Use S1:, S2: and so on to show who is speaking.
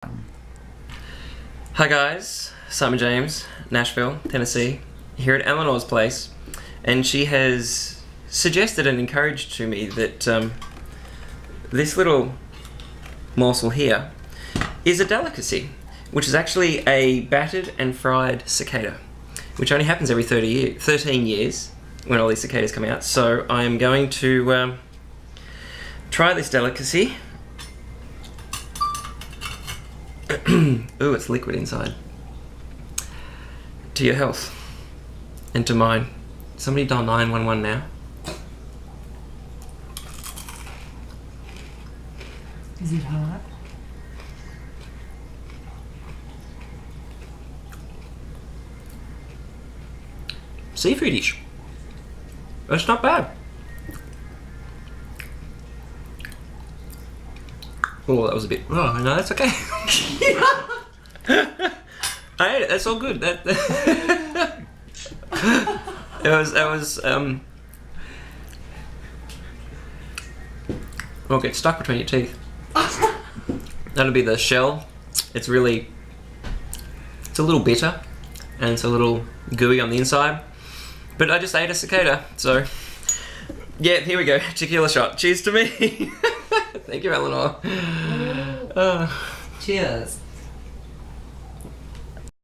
S1: Hi guys, Simon James, Nashville, Tennessee, here at Eleanor's place, and she has suggested and encouraged to me that this little morsel here is a delicacy, which is actually a battered and fried cicada, which only happens every 13 years when all these cicadas come out. So I am going to try this delicacy. Ooh, it's liquid inside. To your health. And to mine. Somebody dial 911 now.
S2: Is it hot?
S1: Seafoodish. That's not bad. Oh, that was a bit. Oh no, that's okay. I ate it. That's all good. That won't get stuck between your teeth. That'll be the shell. It's a little bitter, and it's a little gooey on the inside. But I just ate a cicada, so yeah. Here we go. Tequila shot. Cheers to me. Thank you, Eleanor.
S2: Cheers.